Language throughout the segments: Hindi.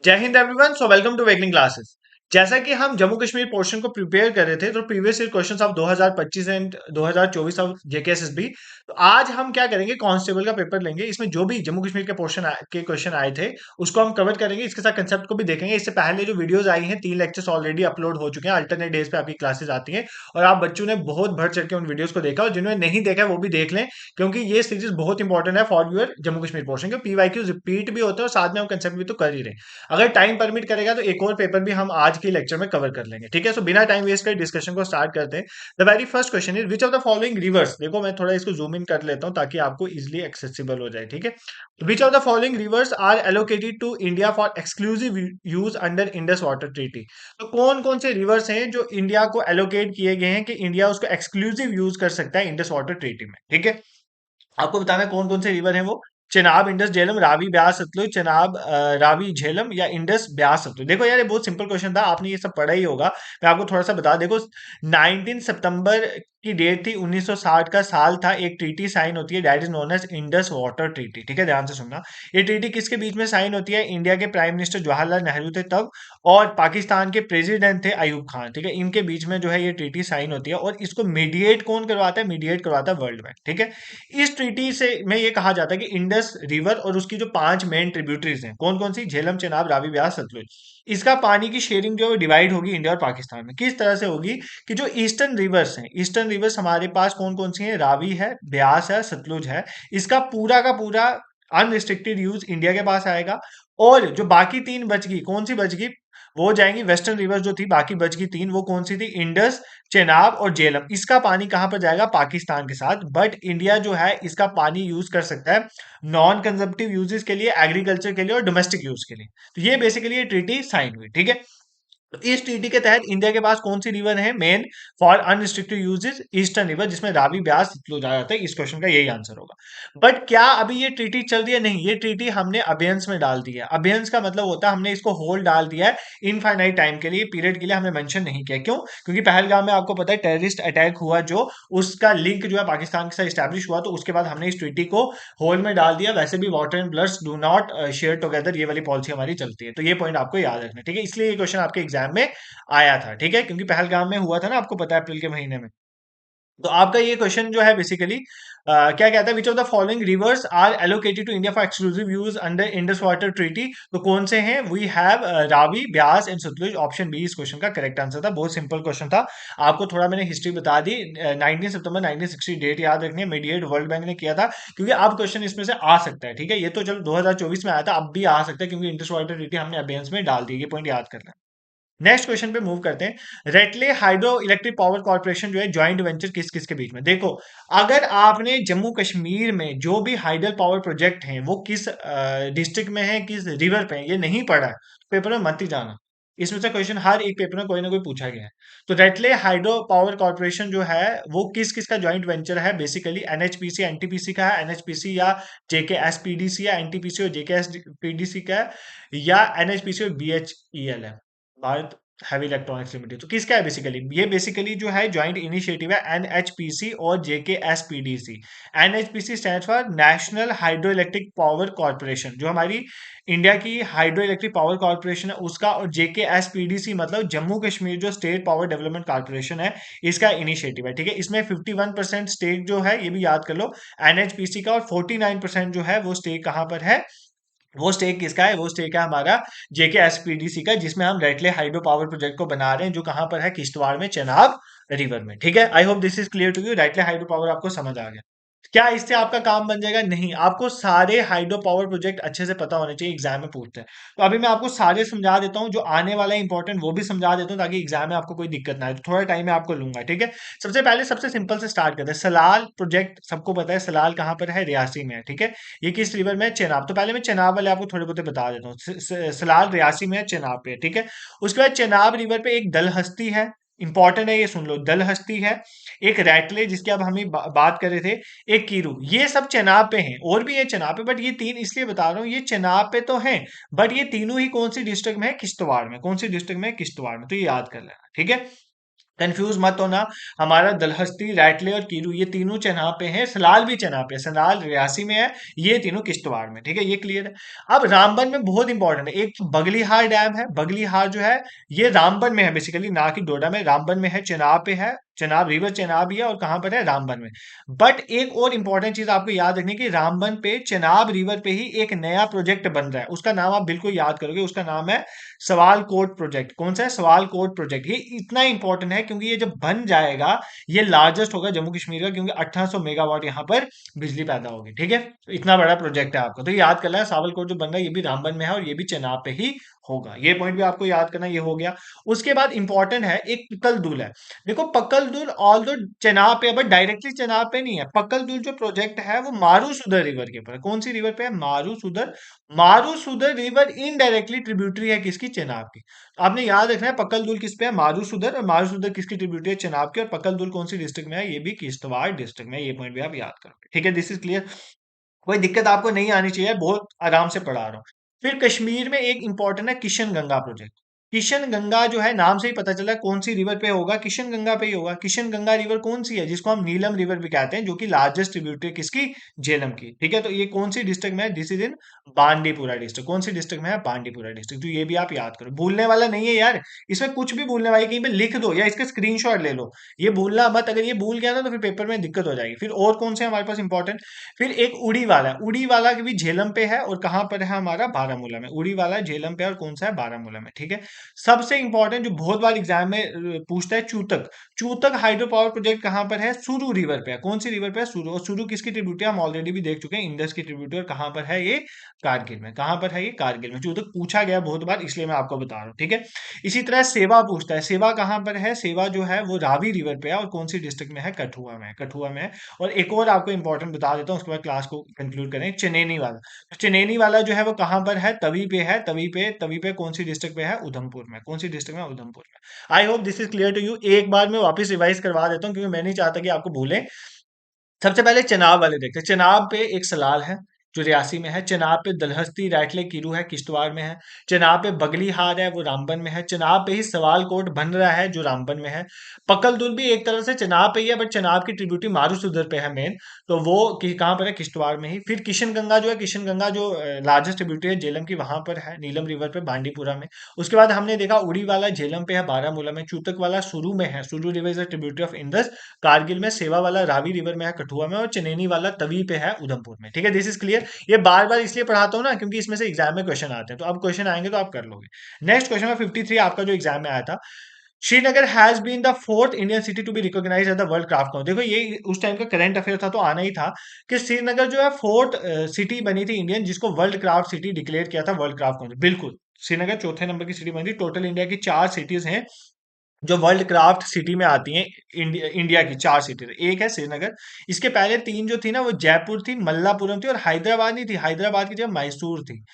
जय हिंद एवरीवन। सो वेलकम टू वेगनिंग क्लासेस। जैसा कि हम जम्मू कश्मीर पोर्शन को प्रिपेयर कर रहे थे, तो previous year questions of 2025 and 2024 of JKSSB. तो आज हम क्या करेंगे, कांस्टेबल का पेपर लेंगे। इसमें जो भी जम्मू कश्मीर के पोर्शन के क्वेश्चन आए थे उसको हम कवर करेंगे, इसके साथ कंसेप्ट को भी देखेंगे। इससे पहले जो वीडियोस आई हैं, 3 लेक्चर्स ऑलरेडी अपलोड हो चुके हैं, अल्टरनेट डेज पे आपकी क्लासेस आती हैं और आप बच्चों ने बहुत बढ़ चढ़ के उन वीडियोस को देखा, और जिन्होंने नहीं देखा है वो भी देख लें, क्योंकि ये सीरीज बहुत इंपॉर्टेंट है for your Jammu Kashmir portion के। पीवाईक्यू रिपीट भी होते हैं और साथ में हम कंसेप्ट भी तो कर ही रहे हैं। अगर टाइम परमिट करेगा तो एक और पेपर भी हम आज के लेक्चर में कवर कर लेंगे, ठीक है। सो बिना टाइम वेस्ट कर डिस्कशन को स्टार्ट करते हैं। The very first question is which of the following reverse. देखो मैं थोड़ा इसको जूम इन कर लेता हूं ताकि आपको इजिली एक्सेसिबल हो जाए, ठीक है। Which of the following rivers are allocated to India for exclusive use under Indus water treaty. तो कौन कौन से रिवर्स हैं जो इंडिया को एलोकेट किए गए हैं कि इंडिया उसको एक्सक्लूसिव यूज कर सकता है इंडस वाटर ट्रीटी में, ठीक है। आपको बताना है कौन कौन से रिवर हैं वो। चेनाब, इंडस, झेलम, रावी, ब्यास, सतलुज। चेनाब, रावी, झेलम या इंडस, ब्यास, सतलुज। देखो यार, ये बहुत सिंपल क्वेश्चन था, आपने ये सब पढ़ा ही होगा। मैं आपको थोड़ा सा बता, देखो 19 सितंबर की डेट थी, 1960 का साल था। एक ट्रीटी साइन होती है, that is known as Indus water treaty, ठीक है। ध्यान से सुनना, ये ट्रीटी किसके बीच में साइन होती है? इंडिया के प्राइम मिनिस्टर जवाहरलाल नेहरू थे तब, और पाकिस्तान के प्रेसिडेंट थे अयूब खान, ठीक है। इनके बीच में जो है ये ट्रीटी साइन होती है, और इसको मीडिएट कौन करवाता है? मीडिएट करवाता है वर्ल्ड बैंक, ठीक है। इस ट्रीटी से में ये कहा जाता है कि इंडस रिवर और उसकी जो 5 मेन ट्रिब्यूटरीज हैं, कौन कौन सी? झेलम, चेनाब, रावी, ब्यास, सतलुज। इसका पानी की शेयरिंग जो है डिवाइड होगी इंडिया और पाकिस्तान में। किस तरह से होगी कि जो ईस्टर्न रिवर्स हैं, ईस्टर्न रिवर्स हमारे पास कौन कौन सी हैं? रावी है, ब्यास है, सतलुज है। इसका पूरा का पूरा अनरिस्ट्रिक्टेड यूज इंडिया के पास आएगा। और जो बाकी 3 बच गई, कौन सी बच गई? वो जाएंगी वेस्टर्न रिवर जो थी, बाकी बच गई 3, वो कौन सी थी? इंडस, चेनाब और झेलम। इसका पानी कहां पर जाएगा? पाकिस्तान के साथ। बट इंडिया जो है इसका पानी यूज कर सकता है नॉन कंजप्टिव यूजेस के लिए, एग्रीकल्चर के लिए और डोमेस्टिक यूज के लिए। तो ये बेसिकली ये ट्रीटी साइन हुई, ठीक है। तो इस ट्रीटी के तहत इंडिया के पास कौन सी रिवर है main for unrestricted uses? Eastern river, जिसमें रावी, ब्यास, सतलुज आ जाता है। इस क्वेश्चन का यही आंसर होगा। बट क्या अभी ये ट्रीटी चल रही है? नहीं, ये ट्रीटी हमने अबेयंस में डाल दी है। अबेयंस का मतलब होता है हमने इसको होल्ड डाल दिया है इनफाइनाइट टाइम के लिए, पीरियड के लिए हमने मेंशन नहीं किया। क्यों? क्योंकि पहलगाम में आपको पता है टेररिस्ट अटैक हुआ, जो उसका लिंक जो है पाकिस्तान के साथ स्टैब्लिश हुआ, तो उसके बाद हमने इस ट्रीटी को होल्ड में डाल दिया। वैसे भी water and bloods do not share together, ये वाली पॉलिसी हमारी चलती है। तो ये पॉइंट आपको याद रखना है, ठीक है। इसलिए ये क्वेश्चन आपके एग्जाम में आया था, ठीक है, क्योंकि पहलगाम में हुआ था ना, आपको पता है, अप्रैल के महीने में। तो आपका ये क्वेश्चन जो है बेसिकली क्या कहता है? Which of the following rivers are allocated to India for exclusive use under Indus water treaty. तो कौन से हैं? We have Ravi, Beas and Sutlej. Option B इस क्वेश्चन का करेक्ट आंसर था। बहुत सिंपल क्वेश्चन था, आपको थोड़ा मैंने हिस्ट्री बता दी। 19 सितंबर 1960 डेट याद रखनी है, मीडिएट वर्ल्ड बैंक ने किया था। क्योंकि अब क्वेश्चन इसमें से आ सकता है, ठीक है। ये तो चलो 2024 में आया था, अब भी आ सकता है, क्योंकि इंडस वाटर ट्रीटी हमने अबेयंस में डाल दी। ये पॉइंट याद कर लें। नेक्स्ट क्वेश्चन पे मूव करते हैं। रेटले हाइड्रो इलेक्ट्रिक पावर कॉर्पोरेशन जो है जॉइंट वेंचर किस किस के बीच में? देखो, अगर आपने जम्मू कश्मीर में जो भी हाइडल पावर प्रोजेक्ट हैं वो किस डिस्ट्रिक्ट में है, किस रिवर पे है, ये नहीं पढ़ा है तो पेपर में मत ही जाना। इसमें से क्वेश्चन हर एक पेपर में कोई ना कोई पूछा गया है। तो रेटले हाइड्रो पावर कॉर्पोरेशन जो है वो किस किस का जॉइंट वेंचर है? बेसिकली एनएचपीसी एनटीपीसी का है, एनएचपीसी या जेकेएसपीडीसी, या एनटीपीसी और जेकेएसपीडीसी का है, या एनएचपीसी और बीएचईएल है, भारत हैवी इलेक्ट्रॉनिक्स लिमिटेड। तो किसका है बेसिकली? ये बेसिकली जो है जॉइंट इनिशिएटिव है एनएचपीसी और JKSPDC. NHPC stand for national hydro electric power corporation, जो हमारी इंडिया की हाइड्रो इलेक्ट्रिक पावर कॉर्पोरेशन है उसका। और जेकेएसपीडीसी मतलब जम्मू कश्मीर जो स्टेट पावर डेवलपमेंट कॉर्पोरेशन है, इसका इनिशिएटिव है, ठीक है। इसमें 51% स्टेक जो है, ये भी याद कर लो, एनएचपीसी का, और 49% जो है वो स्टेक कहां पर है? वो स्टेक किसका है? वो स्टेक है हमारा जेकेएसपीडीसी का, जिसमें हम रेटले हाइड्रो पावर प्रोजेक्ट को बना रहे हैं, जो कहां पर है? किश्तवाड़ में, चेनाब रिवर में, ठीक है। I hope this is clear to you. Ratle hydro power आपको समझ आ गया। क्या इससे आपका काम बन जाएगा? नहीं, आपको सारे हाइड्रो पावर प्रोजेक्ट अच्छे से पता होने चाहिए, एग्जाम में पूछते हैं। तो अभी मैं आपको सारे समझा देता हूँ, जो आने वाला है इंपॉर्टेंट वो भी समझा देता हूँ, ताकि एग्जाम में आपको कोई दिक्कत ना आए। तो थोड़ा टाइम मैं आपको लूंगा, ठीक है। सबसे पहले सबसे सिंपल से स्टार्ट करते हैं। सलाल प्रोजेक्ट सबको पता है, सलाल कहाँ पर है? रियासी में है, ठीक है। ये किस रिवर में है? चेनाब। तो पहले मैं चेनाब वाले आपको थोड़े बहुत बता देता हूँ। सलाल रियासी में है, चेनाब पे है, ठीक है। उसके बाद चेनाब रिवर पे एक दल हस्ती है, इंपॉर्टेंट है, ये सुन लो। दल हस्ती है, एक रैटले जिसकी अब हम बात कर रहे थे, एक कीरू। ये सब चेनाब पे हैं, और भी है चेनाब पे, बट ये 3 इसलिए बता रहा हूँ, ये चेनाब पे तो हैं, बट ये तीनों ही कौन सी डिस्ट्रिक्ट में है? किश्तवाड़ में। कौन सी डिस्ट्रिक्ट में है? किश्तवाड़ में। तो ये याद कर लेना, ठीक है। कंफ्यूज मत होना। हमारा दलहस्ती, रैटले और कीरू ये तीनों चनाब पे हैं। सलाल भी चनाब पे है, सलाल रियासी में है, ये तीनों किश्तवाड़ में। ठीक है, ये क्लियर है। अब रामबन में बहुत इंपॉर्टेंट है, एक तो बगलीहार डैम है। बगलीहार जो है ये रामबन में है बेसिकली, ना कि डोडा में। रामबन में है, चनाब पे है, चनाब रिवर चनाब ही है, और कहाँ पर है, रामबन में। बट एक और इंपॉर्टेंट चीज आपको याद रखनी है कि रामबन पे चनाब रिवर पे ही एक नया प्रोजेक्ट बन रहा है, उसका नाम आप बिल्कुल याद करोगे, उसका नाम है सवाल कोट प्रोजेक्ट। कौन सा है, सवाल कोट प्रोजेक्ट। ये इतना इंपॉर्टेंट है क्योंकि ये जब बन जाएगा, ये लार्जेस्ट होगा जम्मू कश्मीर का, क्योंकि 1800 मेगावाट यहाँ पर बिजली पैदा होगी। ठीक है, तो इतना बड़ा प्रोजेक्ट है आपको, तो याद करना है सावल कोट जो बन रहा है ये भी रामबन में है, और ये भी चेनाब पे ही होगा। ये पॉइंट भी आपको याद करना, ये हो गया। उसके बाद इंपॉर्टेंट है एक पक्कल दुल है। देखो पक्कल दुल ऑल दो चेनाब पे, बट डायरेक्टली चेनाब पे नहीं है। पक्कल दुल जो प्रोजेक्ट है वो मारूसुदर रिवर के ऊपर है। कौन सी रिवर पे है, मारूसुदर। मारूसुदर रिवर इनडायरेक्टली ट्रिब्यूटरी है किसकी, चेनाब की। आपने याद रखना है पक्कल दुल किस पे है, मारूसुदर। और मारूसुदर किसकी ट्रिब्यूटरी है, चेनाब की। और पक्कल दुल कौन सी डिस्ट्रिक्ट में है, ये भी किश्तवाड़ डिस्ट्रिक्ट में है। ये पॉइंट भी आप याद करोगे। ठीक है, दिस इज क्लियर। कोई दिक्कत आपको नहीं आनी चाहिए, बहुत आराम से पढ़ा रहा हूँ। फिर कश्मीर में एक इंपॉर्टेंट है किशन गंगा प्रोजेक्ट। किशन गंगा जो है नाम से ही पता चला कौन सी रिवर पे होगा, किशन गंगा पे ही होगा। किशन गंगा रिवर कौन सी है, जिसको हम नीलम रिवर भी कहते हैं, जो कि लार्जेस्ट ट्रिब्यूटरी किसकी, झेलम की। ठीक है, तो ये कौन सी डिस्ट्रिक्ट में है, this is in Bandipora district. कौन सी डिस्ट्रिक्ट में है, बांडीपुरा डिस्ट्रिक्ट। तो ये भी आप याद करो, भूलने वाला नहीं है यार, इसमें कुछ भी भूलने वाली, कहीं पे लिख दो या इसके स्क्रीनशॉट ले लो। ये भूलना मत, अगर ये भूल गया ना तो फिर पेपर में दिक्कत हो जाएगी। फिर और कौन से हमारे पास इंपॉर्टेंट, फिर एक उड़ी वाला है। उड़ी वाला भी झेलम पे है, और कहां पर है हमारा, बारामूला में। उड़ी वाला झेलम पे है, और कौन सा है, बारामूला में। ठीक है, सबसे इंपॉर्टेंट जो बहुत बार एग्जाम में पूछता है, चूतक। चूतक हाइड्रो पावर प्रोजेक्ट कहां पर है, सुरू रिवर पे है। कौन सी रिवर पे है, सुरू। और सुरू किसकी ट्रिब्यूटरी हम ऑलरेडी भी देख चुके हैं, इंडस की ट्रिब्यूटरी। और कहां पर है ये, कारगिल में। कहां पर है ये, कारगिल में। चूतक पूछा गया बहुत बार, इसलिए मैं आपको बता रहा हूँ। ठीक है, इसी तरह सेवा पूछता है। सेवा कहां पर है, सेवा जो है वो रावी रिवर पे है, और कौन सी डिस्ट्रिक्ट में है, कठुआ में है। कठुआ में है। और एक और आपको इंपॉर्टेंट बता देता हूँ, उसके बाद क्लास को कंक्लूड करें। चनेनी वाला, तो चनेनी वाला जो है वो कहाँ पर है, तवी पे है। तवी पे कौन सी डिस्ट्रिक्ट पे है, उधमपुर में। कौन सी डिस्ट्रिक्ट में, उधमपुर में। I hope this is clear to you. एक बार मैं वापस रिवाइज करवा देता हूँ, क्योंकि मैं नहीं चाहता कि आपको भूलें। सबसे पहले चनाब वाले देखते हैं। चनाब पे एक सलाल है जो रियासी में है। चनाब पे दलहस्ती, रैटले, कीरू है, किश्तवाड़ में है। चनाब पे बगली हार है, वो रामबन में है। चनाब पे ही सवाल कोट बन रहा है, जो रामबन में है। पकल दुल भी एक तरह से चनाब पे ही है, बट चनाब की ट्रिब्यूटरी मारूसुदर पे है मेन, तो वो कहाँ पर है, किश्तवाड़ में ही। फिर किशन गंगा जो है, किशन गंगा जो लार्जेस्ट ट्रिब्यूटरी है झेलम की, वहां पर है, नीलम रिवर पे, बांडीपुरा में। उसके बाद हमने देखा उड़ी वाला झेलम पे है, बारामूला में। चूतक वाला सुरू में है, सुरू river is a tributary of Indus, Kargil में। सेवा वाला रावी रिवर में है, कठुआ में। और चनेनी वाला तवी पे है, उधमपुर में। ठीक है, दिस इज क्लियर। ये बार बार इसलिए पढ़ाता हूँ ना, क्योंकि इसमें से एग्जाम में क्वेश्चन आते हैं, तो अब क्वेश्चन आएंगे तो आप कर लोगे। नेक्स्ट क्वेश्चन है 53 आपका, जो एग्जाम में आया था। Srinagar has been the fourth Indian city to be recognised as the world craft council. देखो ये उस टाइम का करंट अफेयर था, तो आना ही था कि श्रीनगर जो है फोर्थ सिटी बनी थी इंडियन, जिसको वर्ल्ड क्राफ्ट सिटी डिक्लेयर किया था वर्ल्ड क्राफ्ट काउंसिल। बिल्कुल, श्रीनगर चौथे नंबर की सिटी बनी थी। टोटल इंडिया की 4 सिटीज हैं जो वर्ल्ड क्राफ्ट सिटी में आती हैं। इंडिया की 4 सिटी, एक है श्रीनगर। इसके पहले 3 जो थी ना, वो जयपुर थी, मल्लापुरम थी, और हैदराबाद नहीं थी। हैदराबाद की जगह मैसूर थी।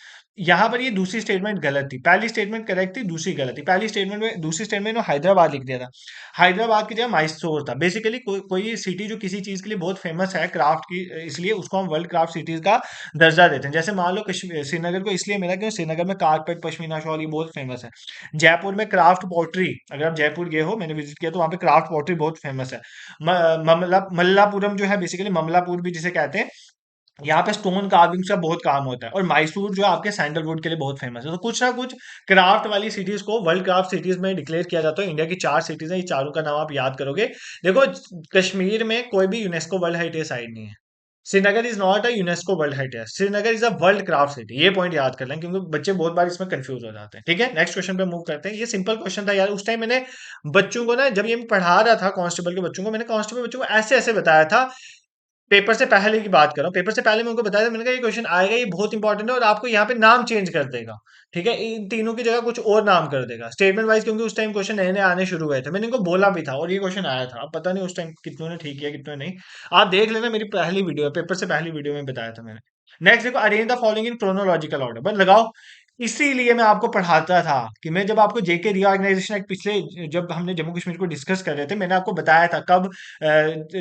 यहाँ पर ये दूसरी स्टेटमेंट गलत थी, पहली स्टेटमेंट करेक्ट थी, दूसरी गलत थी। पहली स्टेटमेंट में, दूसरी स्टेटमेंट में हैदराबाद लिख दिया था, हैदराबाद की जगह मैसूर था। बेसिकली कोई सिटी जो किसी चीज के लिए बहुत फेमस है क्राफ्ट की, इसलिए उसको हम वर्ल्ड क्राफ्ट सिटीज का दर्जा देते हैं। जैसे मान लो कश्मीर, श्रीनगर को इसलिए मिला क्योंकि श्रीनगर में कारपेट, पश्मीना शॉल ये बहुत फेमस है। जयपुर में क्राफ्ट पॉटरी, अगर आप जयपुर गए हो, मैंने विजिट किया, तो वहाँ पे क्राफ्ट पॉटरी बहुत फेमस है। मल्लापुरम जो है, बेसिकली ममलापुर भी जिसे कहते हैं, यहाँ पे स्टोन कार्विंग का बहुत काम होता है। और मैसूर जो है आपके सैंडलवुड के लिए बहुत फेमस है। तो कुछ ना कुछ क्राफ्ट वाली सिटीज को वर्ल्ड क्राफ्ट सिटीज में डिक्लेयर किया जाता है। इंडिया की 4 सिटीज है, ये चारों का नाम आप याद करोगे। देखो, कश्मीर में कोई भी यूनेस्को वर्ल्ड हेरिटेज साइट नहीं है। Srinagar is not a UNESCO world heritage, Srinagar is a world craft city. ये पॉइंट याद कर लें, क्योंकि बच्चे बहुत बार इसमें कंफ्यूज हो जाते हैं। ठीक है, नेक्स्ट क्वेश्चन पे मूव करते हैं। ये सिंपल क्वेश्चन था यार, उस टाइम मैंने बच्चों को ना, जब ये मैं पढ़ा रहा था कांस्टेबल के बच्चों को, मैंने कांस्टेबल बच्चों को ऐसे ऐसे बताया था। पेपर से पहले की बात कर रहा हूँ, पेपर से पहले मैं उनको बताया था, मैंने कहा ये क्वेश्चन आएगा, ये बहुत इंपॉर्टेंट है, और आपको यहाँ पे नाम चेंज कर देगा। ठीक है, इन तीनों की जगह कुछ और नाम कर देगा स्टेटमेंट वाइज, क्योंकि उस टाइम क्वेश्चन नए नए आने शुरू हुए थे। मैंने इनको बोला भी था, और ये क्वेश्चन आया था। अब पता नहीं उस टाइम कितनों ने ठीक किया, कितनों ने नहीं। आप देख लेना, मेरी पहली वीडियो, पेपर से पहली वीडियो में बताया था मैंने। नेक्स्ट देखो, arrange the following in chronological order, बस लगाओ। इसीलिए मैं आपको पढ़ाता था कि मैं जब आपको जेके रीऑर्गेनाइजेशन एक्ट पिछले जब हमने जम्मू कश्मीर को डिस्कस कर रहे थे, मैंने आपको बताया था कब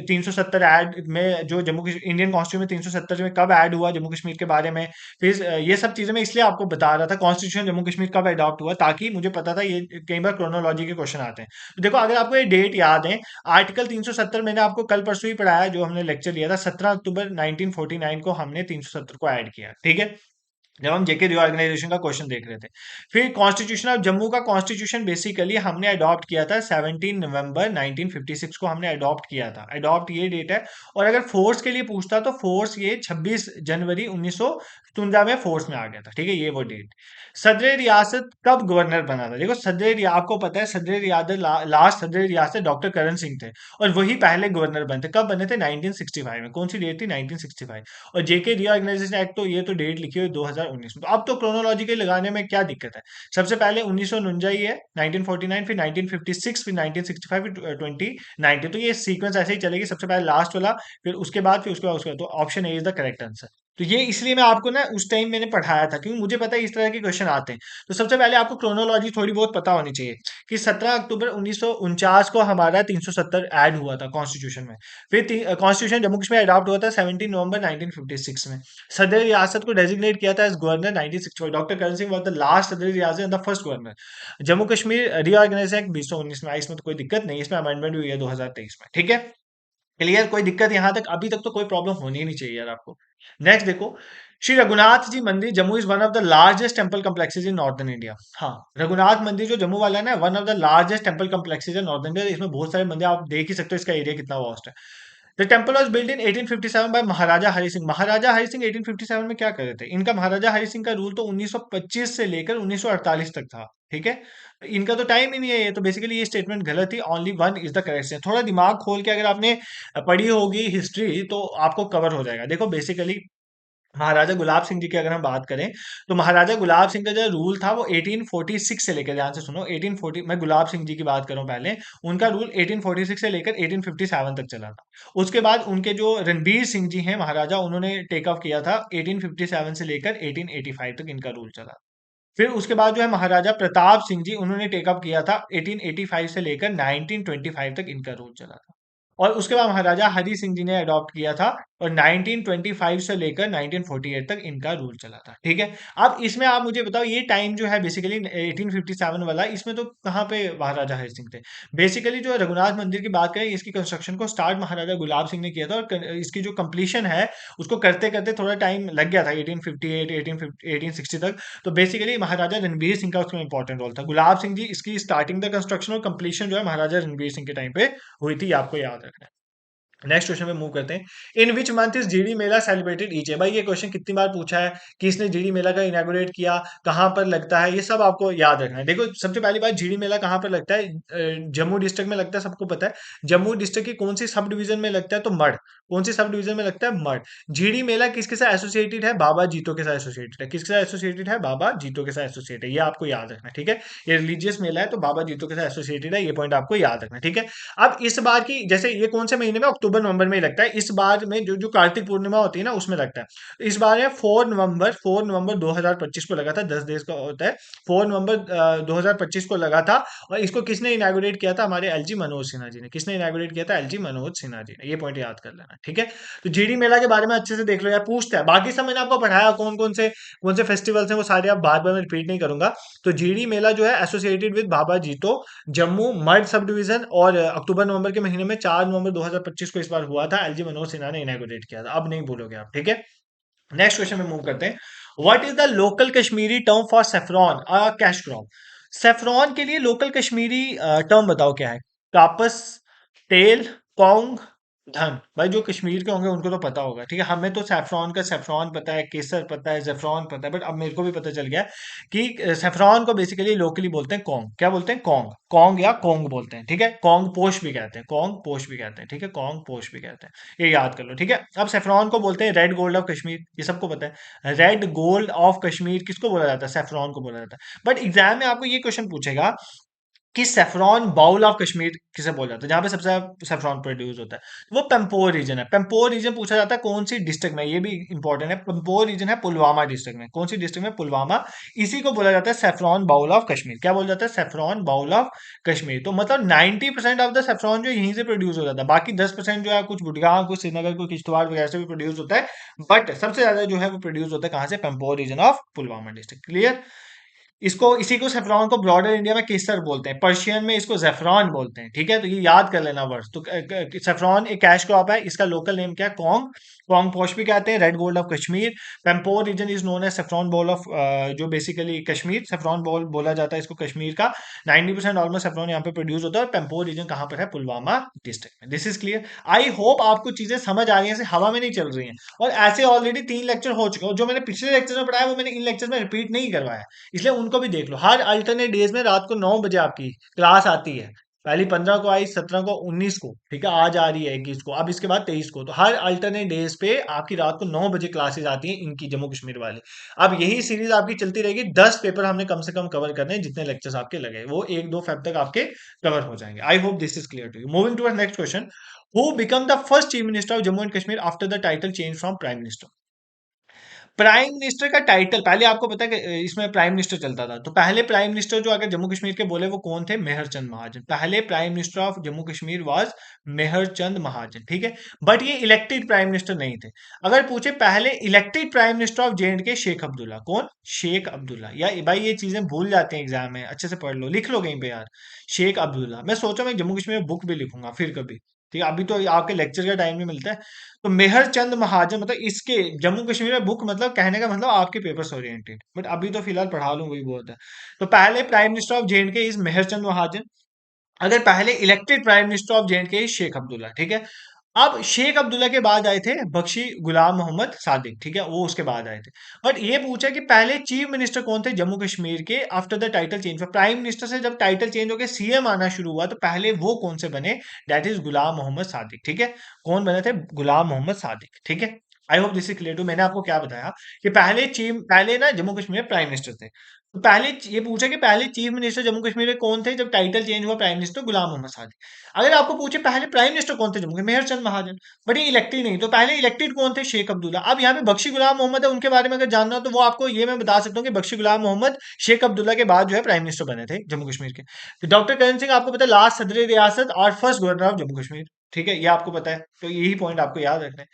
370 ऐड में जो इंडियन कॉन्स्टिट्यूशन में 370 में कब ऐड हुआ जम्मू कश्मीर के बारे में। फिर ये सब चीजें मैं इसलिए आपको बता रहा था कॉन्स्टिट्यूशन जम्मू कश्मीर कब अडॉप्ट हुआ, ताकि मुझे पता था ये कई बार क्रोनोलॉजी के क्वेश्चन आते हैं। तो देखो, अगर आपको ये डेट याद है, आर्टिकल 370 मैंने आपको कल परसों ही पढ़ाया, जो हमने लेक्चर लिया था 17 अक्टूबर 1949 को हमने 370 को ऐड किया, ठीक है, जब हम जेके रिऑर्गेनाइजेशन का क्वेश्चन देख रहे थे। फिर कॉन्स्टिट्यूशन ऑफ जम्मू का कॉन्स्टिट्यूशन बेसिकली हमने अडॉप्ट किया था 17 नवंबर 1956 को हमने अडॉप्ट किया था। अडॉप्ट ये डेट है। और अगर फोर्स के लिए पूछता तो फोर्स ये 26 जनवरी 1953 में फोर्स में आ गया था, ठीक है, ये वो डेट। सदर रियासत कब गवर्नर बना था? देखो, आपको पता है सदर रियासत लास्ट सदर रियासत डॉक्टर करण सिंह थे, और वही पहले गवर्नर बनते। कब बने थे? 1965 में। कौन सी डेट थी? 1965। और जेके रीऑर्गेनाइजेशन एक्ट तो ये तो डेट लिखी हुई 2019 में। तो अब तो क्रोनोलॉजिकली लगाने में क्या दिक्कत है? सबसे पहले 1949 ही है, 1949, फिर 1956, फिर 1965, फिर 2090। तो ये सीक्वेंस ऐसे ही चलेगी, सबसे पहले लास्ट वाला, फिर उसके बाद, फिर उसके बाद उसका। तो option A is the correct answer. तो ये इसलिए मैं आपको ना उस टाइम मैंने पढ़ाया था, क्योंकि मुझे पता है इस तरह के क्वेश्चन आते हैं। तो सबसे पहले आपको क्रोनोलॉजी थोड़ी बहुत पता होनी चाहिए कि 17 अक्टूबर 1949 को हमारा 370 ऐड हुआ था कॉन्स्टिट्यूशन में। फिर कॉन्स्टिट्यूशन जम्मू कश्मीर अडॉप्ट हुआ था 17 नवंबर 1956 में। सदर रियासत को डेजिग्नेट किया था as governor 1965। Doctor Karan Singh was the last Sadar Riyasat and the first governor. Jammu Kashmir reorganisation act 2019 में आई, इसमें तो कोई दिक्कत नहीं, इसमें अमेंडमेंट भी हुई है 2023 में, ठीक है। क्लियर? कोई दिक्कत यहाँ तक? अभी तक तो कोई प्रॉब्लम होनी ही नहीं चाहिए यार आपको। नेक्स्ट देखो, श्री रघुनाथ जी मंदिर Jammu is one of the largest temple complexes in northern India. हाँ, रघुनाथ मंदिर जो जम्मू वाला है ना, one of the largest temple complexes in northern India. इसमें बहुत सारे मंदिर, आप देख ही सकते हो इसका एरिया कितना वास्ट है। The temple was build in 1857 by Maharaja Hari Singh. Maharaja Hari Singh 1857 में क्या कर रहे थे? इनका महाराजा हरि सिंह का रूल तो 1925 से लेकर 1948 तक था, ठीक है। इनका तो टाइम ही नहीं है ये, तो बेसिकली ये स्टेटमेंट गलत थी। Only one is the correct. थोड़ा दिमाग खोल के अगर आपने पढ़ी होगी हिस्ट्री तो आपको कवर हो जाएगा। देखो, बेसिकली महाराजा गुलाब सिंह जी की अगर हम बात करें, तो महाराजा गुलाब सिंह का जो रूल था वो 1846 से लेकर, ध्यान से सुनो, 1840, मैं गुलाब सिंह जी की बात कर रहा हूँ पहले। उनका रूल 1846 से लेकर 1857 तक चला था। उसके बाद उनके जो रणबीर सिंह जी हैं महाराजा, उन्होंने टेक ऑफ किया था 1857 से लेकर 1885 तक इनका रूल चला। फिर उसके बाद जो है महाराजा प्रताप सिंह जी, उन्होंने टेक अप किया था 1885 से लेकर 1925 तक इनका रूल चला था। और उसके बाद महाराजा हरि सिंह जी ने अडॉप्ट किया था, और 1925 से लेकर 1948 तक इनका रूल चला था, ठीक है। अब इसमें आप मुझे बताओ, ये टाइम जो है बेसिकली 1857 वाला, इसमें तो कहाँ पे महाराजा हरि सिंह थे? बेसिकली जो रघुनाथ मंदिर की बात करें, इसकी कंस्ट्रक्शन को स्टार्ट महाराजा गुलाब सिंह ने किया था, और इसकी जो कंप्लीशन है उसको करते करते थोड़ा टाइम लग गया था 1858 1860 तक। तो बेसिकली महाराजा रणबीर सिंह का उसमें इंपॉर्टेंट रोल था। गुलाब सिंह जी इसकी स्टार्टिंग द कंस्ट्रक्शन और कंप्लीशन जो है महाराजा रणबीर सिंह के टाइम पे हुई थी, आपको याद रखना है। नेक्स्ट क्वेश्चन में मूव करते हैं। इन विच मंथ इज जीडी मेला सेलिब्रेटेड ईच है? भाई ये क्वेश्चन कितनी बार पूछा है कि इसने जीडी मेला का इनॉग्रेट किया, कहाँ पर लगता है, ये सब आपको याद रखना है। देखो, सबसे पहली बात, जीडी मेला कहाँ पर लगता है? जम्मू डिस्ट्रिक्ट में लगता है, सबको पता है। जम्मू डिस्ट्रिक्ट की कौन सी सब डिवीजन में लगता है? तो मढ़। कौन सी सब डिवीजन में लगता है? मढ़। जीडी मेला किसके साथ एसोसिएटेड है? बाबा जीतो के साथ एसोसिएटेड है। किसके साथ एसोसिएटेड है? बाबा जीतो के साथ एसोसिएटेड है। ये आपको याद रखना है, ठीक है। ये रिलीजियस मेला है, तो बाबा जीतो के साथ एसोसिएटेड है, ये पॉइंट आपको याद रखना है, ठीक है। अब इस बार की, जैसे ये कौन से महीने में? अक्टूबर नवंबर में ही लगता है। इस बार में जो जो कार्तिक पूर्णिमा होती है ना, उसमें लगता है। इस बार है 4 नवंबर 2025 को लगा था, 10 डेज का होता है। 4 नवंबर 2025 को लगा था। और इसको किसने इनॉग्रेट किया था? हमारे एलजी मनोज सिन्हा जी ने। किसने इनॉग्रेट किया था? एलजी मनोज सिन्हा जी ने। ये पॉइंट याद कर लेना, ठीक है। तो जीडी मेला के बारे में अच्छे से देख लो यार, पूछता है। बाकी सब मैंने आपको पढ़ाया, कौन से फेस्टिवल्स हैं, वो सारे आप बार बार मैं रिपीट नहीं करूंगा। तो जीडी मेला जो है एसोसिएटेड विद बाबा जीतो, जम्मू मर्ड सब डिवीजन। और अक्टूबर नवंबर के महीने में 4 नवंबर 2025 को इस बार हुआ था, एलजी मनोज सिन्हा ने इनॉग्रेट किया था। अब नहीं भूलोगे आप, ठीक है। नेक्स्ट क्वेश्चन में मूव करते हैं। What is the local Kashmiri term for saffron cash crop? Saffron के लिए लोकल कश्मीरी टर्म बताओ क्या है? कापस, तेल, कौंग, धन। भाई जो कश्मीर के होंगे उनको तो पता होगा, ठीक है। हमें तो सेफ्रॉन का सेफ्रॉन पता है, केसर पता है, जेफ्रॉन पता है, बट अब मेरे को भी पता चल गया कि सेफ्रॉन को बेसिकली लोकली बोलते हैं कौंग। क्या बोलते हैं? कौंग। कौंग या कोंग बोलते हैं, ठीक है। कौंग पोश भी कहते हैं, कौंग पोश भी कहते हैं, ठीक है। कौंग पोश भी कहते हैं, ये याद कर लो, ठीक है। अब सेफ्रॉन को बोलते हैं रेड गोल्ड ऑफ कश्मीर, ये सबको पता है। रेड गोल्ड ऑफ कश्मीर किसको बोला जाता है? सेफ्रॉन को बोला जाता है। बट एग्जाम में आपको ये क्वेश्चन पूछेगा कि सेफ्रॉन बाउल ऑफ कश्मीर किसे बोला जाता है, जहां पे सबसे ज्यादा सेफ्रॉन प्रोड्यूस होता है, वो पेम्पोर रीजन है। पेम्पोर रीजन पूछा जाता है कौन सी डिस्ट्रिक्ट में, ये भी इंपॉर्टेंट है। पेम्पोर रीजन है पुलवामा डिस्ट्रिक्ट में। कौन सी डिस्ट्रिक्ट में? पुलवामा। इसी को बोला जाता है सेफ्रॉन बाउल ऑफ कश्मीर। क्या बोला जाता है? Saffron bowl of Kashmir. तो मतलब 90% ऑफ द सेफ्रॉन जो यहीं से प्रोड्यूस हो जाता है, बाकी 10% जो है कुछ गुड़गांव, कुछ श्रीनगर, कुछ किश्तवाड़ वगैरह से भी प्रोड्यूस होता है, बट सबसे ज्यादा जो है वो प्रोड्यूस होता है कहाँ से? Pampore region of Pulwama district. Clear? इसको इसी को सेफ्रॉन को ब्रॉडर इंडिया में केसर बोलते हैं, पर्शियन में इसको जेफरॉन बोलते हैं। ठीक है, तो ये याद कर लेना वर्ड्स। तो सेफ्रॉन एक कैश क्रॉप है, इसका लोकल नेम क्या है? कॉन्ग। कॉन्ग पोश भी कहते हैं, red gold of Kashmir. Pampore region is known as saffron bowl of, जो बेसिकली कश्मीर, सेफ्रॉन बोल बोला जाता है इसको कश्मीर का। 90% ऑलमोस्ट सेफ्रॉन यहाँ पे प्रोड्यूस होता है। और पेम्पोर रीजन कहाँ पर है? पुलवामा डिस्ट्रिक्ट में। This is clear. I hope आपको चीजें समझ आ रही है, ऐसे हवा में नहीं चल रही हैं। और ऐसे ऑलरेडी 3 लेक्चर हो चुके हैं, और जो मैंने पिछले लेक्चर में पढ़ाया वो मैंने इन लेक्चर में रिपीट नहीं करवाया, इसलिए उनको भी देख लो। हर अल्टरनेट डेज में रात को 9 बजे आपकी क्लास आती है। पहली 15 को आई, 17 को, 19 को, ठीक है, आज आ रही है 21 को, अब इसके बाद 23 को। तो हर अल्टरनेट डेज पे आपकी रात को 9 बजे क्लासेस आती हैं इनकी, जम्मू कश्मीर वाली। अब यही सीरीज आपकी चलती रहेगी। 10 पेपर हमने कम से कम कवर करने हैं, जितने लेक्चर्स आपके लगे वो 1-2 फेब तक आपके कवर हो जाएंगे। I hope this is clear to you. Moving to next question. Who become the first chief minister of Jammu and Kashmir after the title change from prime minister? Prime minister का टाइटल पहले आपको पता है कि इसमें प्राइम मिनिस्टर चलता था, तो पहले प्राइम मिनिस्टर जो अगर जम्मू कश्मीर के बोले वो कौन थे? मेहर चंद महाजन। पहले prime minister of Jammu Kashmir was Mehr Chand Mahajan. ठीक है, बट ये इलेक्टेड प्राइम मिनिस्टर नहीं थे। अगर पूछे पहले इलेक्टेड प्राइम मिनिस्टर ऑफ जे के, शेख अब्दुल्ला। कौन? शेख अब्दुल्ला। या भाई ये चीजें भूल जाते हैं एग्जाम में, अच्छे से पढ़ लो, लिख लो कहीं पे यार। शेख अब्दुल्ला। मैं सोचा मैं जम्मू कश्मीर में बुक भी लिखूंगा फिर कभी। ठीक है, अभी तो आपके लेक्चर का टाइम नहीं मिलता है। तो मेहर चंद महाजन, मतलब इसके जम्मू कश्मीर में बुक, मतलब कहने का मतलब आपके पेपर से ओरिएंटेड, बट अभी तो फिलहाल पढ़ा लूं वही बहुत है। तो पहले prime minister of J is Mehr Chand Mahajan. अगर पहले elected prime minister of J is Sheikh Abdullah. ठीक है, अब शेख अब्दुल्ला के बाद आए थे बख्शी गुलाम मोहम्मद सादिक। ठीक है, वो उसके बाद आए थे। बट ये पूछा कि पहले चीफ मिनिस्टर कौन थे जम्मू कश्मीर के after the title change? Prime minister से जब टाइटल चेंज होकर सीएम आना शुरू हुआ, तो पहले वो कौन से बने? दैट इज गुलाम मोहम्मद सादिक। ठीक है, कौन बने थे? गुलाम मोहम्मद सादिक। ठीक है, I hope this is clear to. मैंने आपको क्या बताया कि पहले ना जम्मू कश्मीर में प्राइम मिनिस्टर थे। तो पहले ये पूछा कि पहले चीफ मिनिस्टर जम्मू कश्मीर के कौन थे जब टाइटल चेंज हुआ प्राइम मिनिस्टर गुलाम मोहम्मद सादिक। अगर आपको पूछे पहले प्राइम मिनिस्टर कौन थे जम्मू के, मेहर चंद महाजन। बट ये इलेक्टेड नहीं, तो पहले इलेक्टेड कौन थे? शेख अब्दुल्ला। अब यहाँ पे बख्शी गुलाम मोहम्मद है, उनके बारे में अगर जानना हो तो वो आपको ये मैं बता सकता हूँ कि बख्शी गुलाम मोहम्मद शेख अब्दुल्ला के बाद जो है प्राइम मिनिस्टर बने थे जम्मू कश्मीर के। तो डॉक्टर करण सिंह आपको पता है लास्ट सदर रियासत और first governor of Jammu Kashmir. ठीक है, ये आपको पता है, तो यही पॉइंट आपको याद रखना है।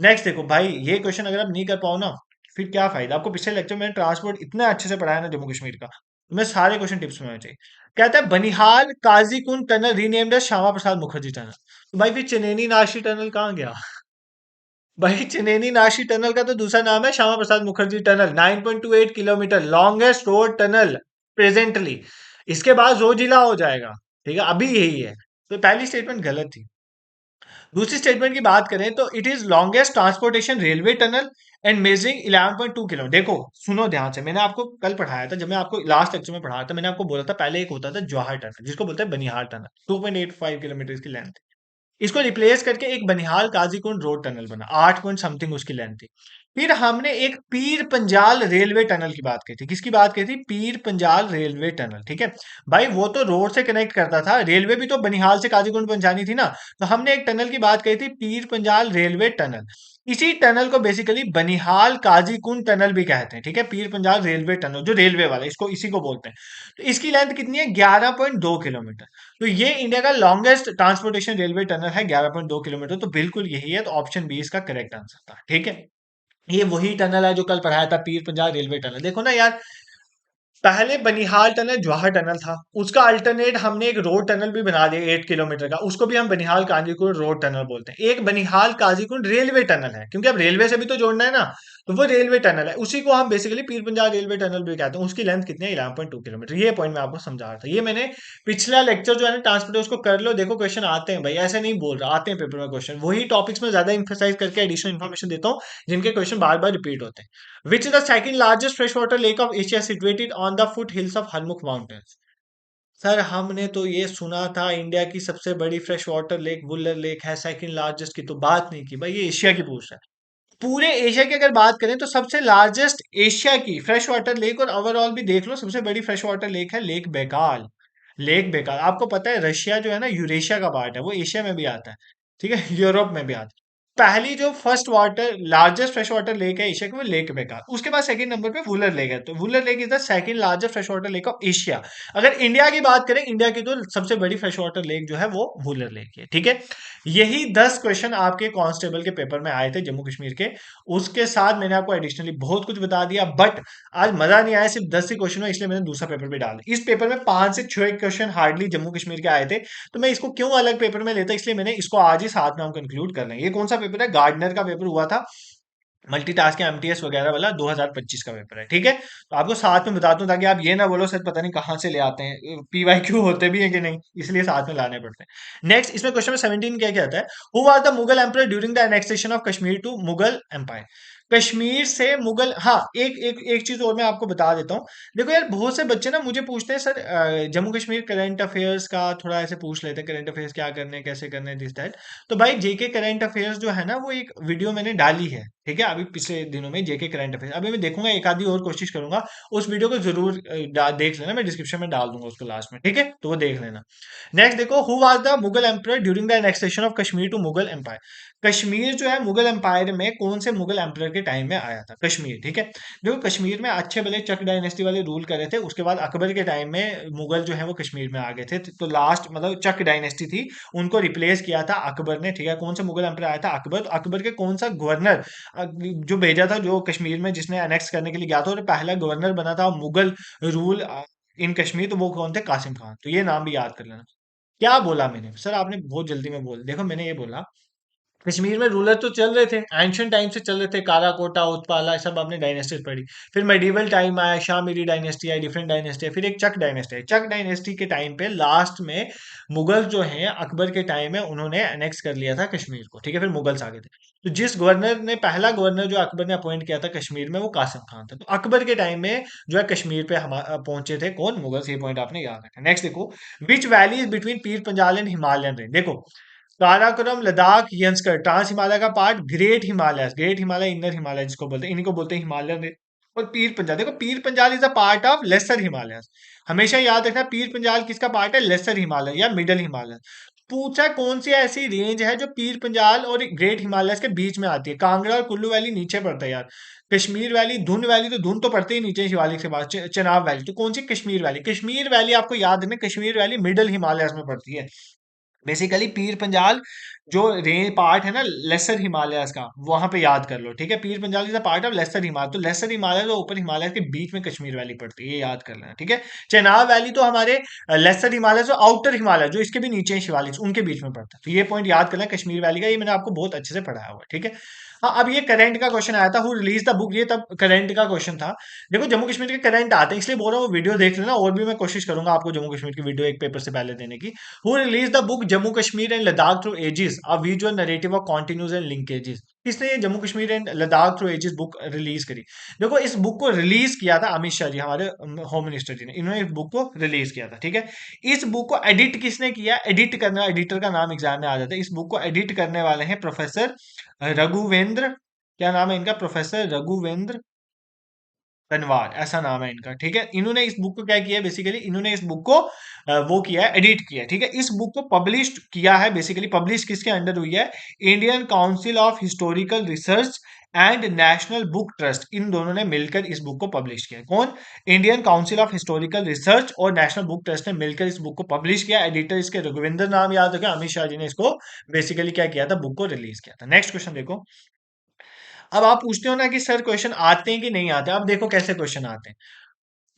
नेक्स्ट देखो भाई, ये क्वेश्चन अगर आप नहीं कर पाओ ना, फिर क्या फायदा आपको। पिछले लेक्चर में ट्रांसपोर्ट इतना अच्छे से पढ़ाया ना जम्मू कश्मीर का, मैं सारे क्वेश्चन टिप्स में चाहिए। कहता है बनिहाल काजी कुंड tunnel renamed as Shyama Prasad Mukherjee tunnel. तो भाई फिर चनेनी नाशी टनल कहाँ गया? भाई चनेनी नाशी टनल का तो दूसरा नाम है Syama Prasad Mukherjee tunnel. 9.28 kilometre longest road tunnel presently. इसके बाद जोजिला हो जाएगा। ठीक है, अभी यही है। तो पहली स्टेटमेंट गलत थी। दूसरी स्टेटमेंट की बात करें तो it is longest transportation railway tunnel and measuring 11.2 kilometre. देखो सुनो ध्यान से, मैंने आपको कल पढ़ाया था, जब मैं आपको लास्ट लेक्चर में पढ़ाया था, मैंने आपको बोला था पहले एक होता था जवाहर टनल, जिसको बोलते हैं बनिहाल टनल। 2.85 किलोमीटर की लेंथ। इसको रिप्लेस करके एक बनिहाल काजीकुंड रोड टनल बना, 8 पॉइंट समथिंग उसकी लेंथ थी। फिर हमने एक पीर पंजाल रेलवे टनल की बात की थी। किसकी बात की थी? Pir Panjal railway tunnel. ठीक है भाई, वो तो रोड से कनेक्ट करता था, रेलवे भी तो बनिहाल से काजीकुंड पहुंचानी थी ना। तो हमने एक टनल की बात कही थी, पीर पंजाल रेलवे टनल। इसी टनल को बेसिकली बनिहाल काजीकुंड टनल भी कहते हैं। ठीक है, पीर पंजाल रेलवे टनल जो रेलवे वाला, इसको इसी को बोलते हैं। तो इसकी लेंथ कितनी है? 11.2 किलोमीटर। तो ये इंडिया का लॉन्गेस्ट ट्रांसपोर्टेशन रेलवे टनल है, 11.2 किलोमीटर। तो बिल्कुल यही है, तो ऑप्शन बी इसका करेक्ट आंसर था। ठीक है, ये वही टनल है जो कल पढ़ाया था, पीर पंजाल रेलवे टनल। देखो ना यार, पहले बनिहाल टनल जवाहर टनल था, उसका अल्टरनेट हमने एक रोड टनल भी बना दिया 8 किलोमीटर का, उसको भी हम बनिहाल काजीकुंड रोड टनल बोलते हैं। एक बनिहाल काजीकुंड रेलवे टनल है, क्योंकि अब रेलवे से भी तो जोड़ना है ना, तो वो रेलवे टनल है, उसी को हम basically Pir Panjal railway tunnel भी कहते हैं। उसकी लेंथ कितनी है? 11.2 किलोमीटर। ये पॉइंट मैं आपको समझा रहा था। ये मैंने पिछला लेक्चर जो है ना ट्रांसपोर्ट, उसको कर लो, देखो क्वेश्चन आते हैं भाई, ऐसे नहीं बोल रहा, आते हैं पेपर में क्वेश्चन। वही टॉपिक्स में ज्यादा इंफोसाइज करके एडिशनल इन्फॉर्मेशन देता हूँ, जिनके क्वेश्चन बार बार रिपीट होते हैं। Which is the second largest freshwater lake of Asia situated on the foothills of Harmukh Mountains? Sir हमने तो ये सुना था इंडिया की सबसे बड़ी fresh water lake Wular lake है, सेकंड लार्जेस्ट की तो बात नहीं की भाई, ये एशिया की पूछ रहा है। पूरे एशिया की अगर बात करें तो सबसे लार्जेस्ट एशिया की फ्रेश वाटर लेक, और ओवरऑल भी देख लो, सबसे बड़ी फ्रेश वाटर लेक है लेक बेकाल। लेक बेकार, आपको पता है रशिया जो है ना यूरेशिया का पार्ट है, वो एशिया में भी आता है, ठीक है, यूरोप में भी आता है। पहली जो first water largest fresh water lake है एशिया की, वो लेक बेकार। उसके बाद सेकंड नंबर पे वुलर लेक है, तो Wular lake is the second largest fresh water lake of Asia. अगर इंडिया की बात करें, इंडिया की तो सबसे बड़ी फ्रेश वाटर लेक जो है वो वुलर लेक है, ठीक है। यही 10 क्वेश्चन आपके कांस्टेबल के पेपर में आए थे जम्मू कश्मीर के। उसके साथ मैंने आपको एडिशनली बहुत कुछ बता दिया, बट आज मजा नहीं आया सिर्फ 10 ही क्वेश्चन में, इसलिए मैंने दूसरा पेपर भी डाला। इस पेपर में 5 से 6 क्वेश्चन हार्डली जम्मू कश्मीर के आए थे, तो मैं इसको क्यों अलग पेपर में लेता, इसलिए मैंने इसको आज ही साथ में हम कंक्लूड कर लेंगे। ये कौन सा पेपर है? गार्डनर का पेपर हुआ था, मल्टीटास्किंग एमटीएस वगैरह वाला 2025 का पेपर है, ठीक है। तो आपको साथ में बता दूं ताकि आप ये ना बोलो सर पता नहीं कहाँ से ले आते हैं, पीवाईक्यू होते भी है कि नहीं, इसलिए साथ में लाने पड़ते हैं। नेक्स्ट इसमें क्वेश्चन नंबर 17 क्या कहता है? Who was the Mughal emperor during the annexation of Kashmir to Mughal empire? Kashmir से मुगल, हाँ, एक एक एक चीज और मैं आपको बता देता हूँ। देखो यार, बहुत से बच्चे ना मुझे पूछते हैं sir Jammu Kashmir current affairs का थोड़ा ऐसे पूछ लेते हैं, करंट अफेयर्स क्या करने हैं, कैसे करने हैं, दिस दैट। तो भाई जेके करंट अफेयर्स जो है ना, वो एक वीडियो मैंने डाली है, ठीक है, अभी पिछले दिनों में जेके करंट अफेयर्स। अभी मैं देखूंगा, एक आधी और कोशिश करूंगा। उस वीडियो को जरूर देख लेना, मैं डिस्क्रिप्शन में डाल दूंगा उसको लास्ट में, ठीक है, तो वो देख लेना। नेक्स्ट देखो, who was the Mughal emperor during the annexation of Kashmir to Mughal empire? Kashmir जो है मुगल एम्पायर में कौन से मुगल एम्परर के टाइम में आया था कश्मीर, ठीक है। देखो कश्मीर में अच्छे भले चक डायनेस्टी वाले रूल कर रहे थे, उसके बाद अकबर के टाइम में मुगल जो है वो कश्मीर में आ गए थे, तो लास्ट मतलब चक डायनेस्टी थी, उनको रिप्लेस किया था अकबर ने, ठीक है। कौन सा मुगल एम्परर आया था? अकबर। तो अकबर के कौन सा गवर्नर जो भेजा था, जो कश्मीर में जिसने अनेक्स करने के लिए गया था और पहला गवर्नर बना था मुगल रूल इन कश्मीर, तो वो कौन थे? कासिम खान। तो ये नाम भी याद कर लेना। क्या बोला मैंने सर? आपने बहुत जल्दी में बोल, देखो मैंने ये बोला कश्मीर में रूलर तो चल रहे थे, एंशियंट टाइम से चल रहे थे, काराकोटा, उत्पाला, सब आपने डायनेस्टी पढ़ी। फिर मेडिवल टाइम आया, शाहमीरी डायनेस्टी आई, डिफरेंट डायनेस्टी है, फिर एक चक डायनेस्टी है। चक डायनेस्टी के टाइम पे लास्ट में मुगल जो हैं अकबर के टाइम में उन्होंने एनेक्स कर लिया था कश्मीर को, ठीक है, फिर मुगल्स आ गए थे। तो जिस गवर्नर ने, पहला गवर्नर जो अकबर ने अपॉइंट किया था कश्मीर में, वो कासिम खान था। तो अकबर के टाइम में जो है कश्मीर पे हम पहुंचे थे कौन? मुगल्स। ये पॉइंट आपने याद रखा। नेक्स्ट देखो, विच valley is between Pir Panjal and Himalayan range? देखो काराकोरम, लद्दाख, यंस्कर, ट्रांस हिमालय का part, great Himalaya, great Himalaya, inner Himalaya जिसको बोलते हैं, इन्हीं को बोलते हैं हिमालयन। और पीर पंजाल, देखो Pir Panjal is a part of lesser Himalaya. हमेशा याद रखना, पीर पंजाल किसका पार्ट है? लेसर हिमालय या मिडल हिमालय। पूछा कौन सी ऐसी रेंज है जो पीर पंजाल और ग्रेट हिमालय के बीच में आती है? कांगड़ा और कुल्लू वैली नीचे पड़ता है यार। कश्मीर वैली, धुन वैली, तो धुन तो पड़ते ही नीचे शिवालिक के बाद, चनाब वैली। तो कौन सी? कश्मीर वैली। कश्मीर वैली आपको याद रखना, कश्मीर वैली मिडल हिमालय में पड़ती है। बेसिकली पीर पंजाल जो रेंज पार्ट है ना लेसर हिमालयस का, वहां पे याद कर लो, ठीक है। Pir Panjal is a part of lesser Himalaya, तो लेसर हिमालय तो ऊपर हिमालय के बीच में कश्मीर वैली पड़ती है, ये याद कर लेना, ठीक है। चेनाब वैली तो हमारे लेसर हिमालय जो आउटर हिमालय जो इसके भी नीचे है शिवालिक, उनके बीच में पड़ता है। तो ये पॉइंट याद करना कश्मीर वैली का, ये मैंने आपको बहुत अच्छे से पढ़ाया हुआ है, ठीक है। हाँ, अब ये करंट का क्वेश्चन आया था, हु रिलीज द बुक, ये तब करंट का क्वेश्चन था। देखो जम्मू कश्मीर के करंट आते हैं, इसलिए बोल रहा हूँ वीडियो देख लेना, और भी मैं कोशिश करूंगा आपको जम्मू कश्मीर की वीडियो एक पेपर से पहले देने की। Who released the book Jammu Kashmir and Ladakh through ages, a visual narrative of continuous and linkages? किसने ये Jammu Kashmir and Ladakh through ages book release करी? देखो इस बुक को रिलीज किया था अमित शाह जी, हमारे होम मिनिस्टर जी ने, इन्होंने इस बुक को रिलीज किया था, ठीक है। इस बुक को एडिट किसने किया? एडिट करना, एडिटर का नाम एग्जाम में आ जाता है। इस बुक को एडिट करने वाले हैं प्रोफेसर रघुवेंद्र, क्या नाम है इनका? प्रोफेसर रघुवेंद्र तनवार, ऐसा नाम है इनका, ठीक है। इन्होंने इस बुक को क्या किया है? बेसिकली इन्होंने इस बुक को वो किया है, एडिट किया है, ठीक है। इस बुक को पब्लिश किया है, बेसिकली पब्लिश किसके अंडर हुई है? Indian council of historical research and national book trust, इन दोनों ने मिलकर इस बुक को पब्लिश किया है। कौन? Indian council of historical research और नेशनल बुक ट्रस्ट ने मिलकर इस बुक को पब्लिश किया। एडिटर इसके रघुविंदर, नाम याद रखें, अमित शाह जी ने इसको बेसिकली क्या किया था? बुक को रिलीज किया था। नेक्स्ट क्वेश्चन देखो। अब आप पूछते हो ना कि सर क्वेश्चन आते हैं कि नहीं आते, अब देखो कैसे क्वेश्चन आते हैं।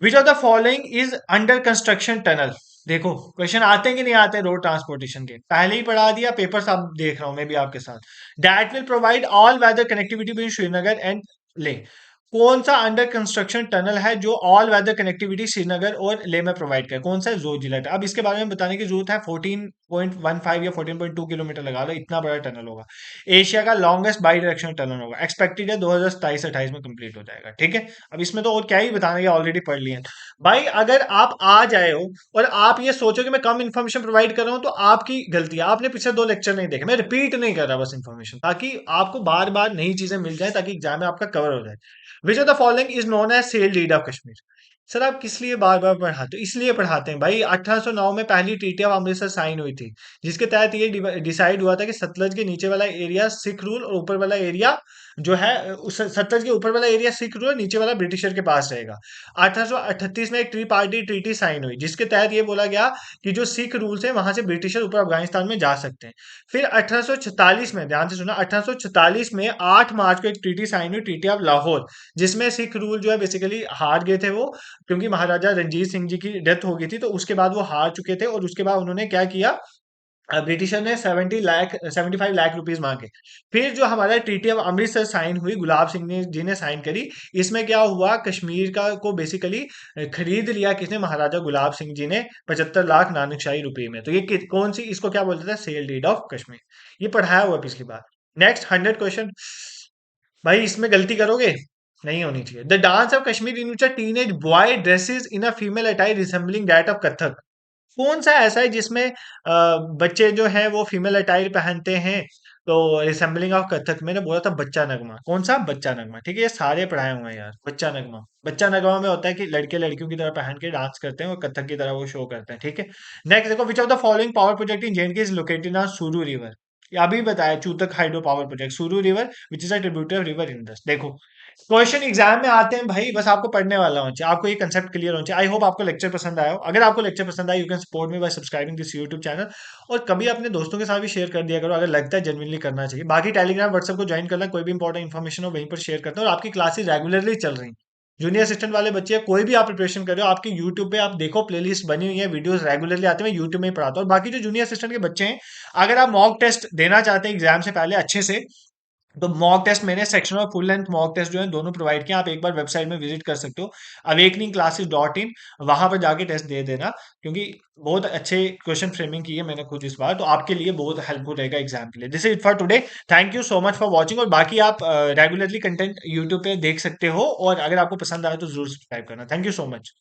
विच of the following is under construction tunnel? देखो क्वेश्चन आते हैं कि नहीं आते रोड ट्रांसपोर्टेशन के, पहले ही पढ़ा दिया, पेपर्स आप देख रहा हूं मैं भी आपके साथ। That will provide all weather connectivity between Srinagar and Leh. कौन सा अंडर कंस्ट्रक्शन टनल है जो ऑल वेदर कनेक्टिविटी श्रीनगर और ले में प्रोवाइड करे? कौन सा है? जोजिलट। अब इसके बारे में बताने की जरूरत है, 14.15 या 14.2 किलोमीटर लगा लो, इतना बड़ा टनल होगा। एशिया का लॉन्गेस्ट बाई डायरेक्शनल टनल होगा, एक्सपेक्टेड है 2027-28 में कंप्लीट हो जाएगा, ठीक है। अब इसमें तो और क्या ही बताने की, ऑलरेडी पढ़ लिए हैं। भाई अगर आप आ जाए हो और आप ये सोचो कि मैं कम इन्फॉर्मेशन प्रोवाइड कर रहा हूं, तो आपकी गलती है, आपने पिछले 2 लेक्चर नहीं देखे। मैं रिपीट नहीं कर रहा बस इन्फॉर्मेशन, ताकि आपको बार बार नई चीजें मिल जाए, ताकि एग्जाम में आपका कवर हो जाए। Which of the following is known as sale deed of Kashmir? Sir आप किस लिए बार बार पढ़ाते हो? इसलिए पढ़ाते हैं भाई, 1809 में पहली ट्रीटी ऑफ अमृतसर साइन हुई थी, जिसके तहत ये डिसाइड हुआ था कि सतलज के नीचे वाला एरिया सिख रूल और ऊपर वाला एरिया जो है उस सतलज के ऊपर वाला एरिया सिख रूल और नीचे वाला ब्रिटिशर के पास रहेगा। 1838 में एक ट्री पार्टी ट्रीटी साइन हुई, जिसके तहत ये बोला गया कि जो सिख रूल्स है वहां से ब्रिटिशर ऊपर अफगानिस्तान में जा सकते हैं। फिर 1846 में, ध्यान से सुना, 1846 में 8 मार्च को एक ट्रीटी साइन हुई, ट्रीटी ऑफ लाहौर, जिसमें सिख रूल जो है बेसिकली हार गए थे वो, क्योंकि महाराजा रणजीत सिंह जी की डेथ हो गई थी, तो उसके बाद वो हार चुके थे और उसके बाद उन्होंने क्या किया, ब्रिटिशर ने 75 लाख रुपीस मांगे। फिर जो हमारा ट्रीटी ऑफ अमृतसर साइन हुई, गुलाब सिंह ने जी ने साइन करी। इसमें क्या हुआ, कश्मीर का को बेसिकली खरीद लिया किसने, महाराजा गुलाब सिंह जी ने 75 लाख नानकशाही रुपए में। तो ये कौन सी, इसको क्या बोलते थे, सेल डीड ऑफ कश्मीर। ये पढ़ाया हुआ पिछली बार। Next 100 question. भाई इसमें गलती करोगे, नहीं होनी चाहिए। The dance of Kashmir in which a teenage boy dresses in a female attire resembling that of Kathak. कौन सा ऐसा है जिसमें बच्चे जो हैं वो फीमेल अटायर पहनते हैं, तो रिसेंबलिंग ऑफ कथक, मैंने बोला था बच्चा नगमा, कौन सा बच्चा नगमा, ठीक है, ये सारे पढ़ाए हुए हैं यार। बच्चा नगमा, बच्चा नगमा में होता है कि लड़के लड़कियों की तरह पहन के डांस करते हैं और कथक की तरह वो शो करते हैं, ठीक है। नेक्स्ट देखो, विच of the following power project in JNK is located on सुरु रिवर। ये अभी बताया, चूतक हाइड्रो पावर प्रोजेक्ट, सुरु river which is a tributary of river Indus. देखो क्वेश्चन एग्जाम में आते हैं भाई, बस आपको पढ़ने वाला होना चाहिए, आपको ये कंसेप्ट क्लियर होना चाहिए। आई होप आपको लेक्चर पसंद आया हो। अगर आपको लेक्चर पसंद आया, you can support me bye subscribing this YouTube channel, और कभी अपने दोस्तों के साथ भी शेयर कर दिया करो अगर लगता है जेन्युइनली करना चाहिए। बाकी टेलीग्राम व्हाट्सएप को ज्वाइन करना, कोई भी इंपॉर्टेंट इन्फॉर्मेशन हो वहीं पर शेयर करता हूँ, और आपकी क्लासेस रेगुलरली चल रही हैं। जूनियर असिस्टेंट वाले बच्चे, कोई भी आप प्रिपरेशन कर रहे हो, आपकी यूट्यूब पे आप देखो, प्लेलिस्ट बनी हुई है, वीडियोस रेगुलरली आते हैं, मैं यूट्यूब में ही पढ़ाता हूँ। और बाकी जो जूनियर असिस्टेंट के बच्चे हैं, अगर आप मॉक टेस्ट देना चाहते हैं एग्जाम से पहले अच्छे से, तो मॉक टेस्ट मैंने सेक्शन और फुल लेंथ मॉक टेस्ट जो है दोनों प्रोवाइड किया, आप एक बार वेबसाइट में विजिट कर सकते हो, awakeningclasses.in, वहां पर जाके टेस्ट दे देना, क्योंकि बहुत अच्छे क्वेश्चन फ्रेमिंग की है मैंने खुद इस बार, तो आपके लिए बहुत हेल्पफुल रहेगा एग्जाम के लिए। This is it for today. Thank you so much for watching, और बाकी आप रेगुलरली कंटेंट यूट्यूब पे देख सकते हो, और अगर आपको पसंद आए तो जरूर सब्सक्राइब करना। Thank you so much.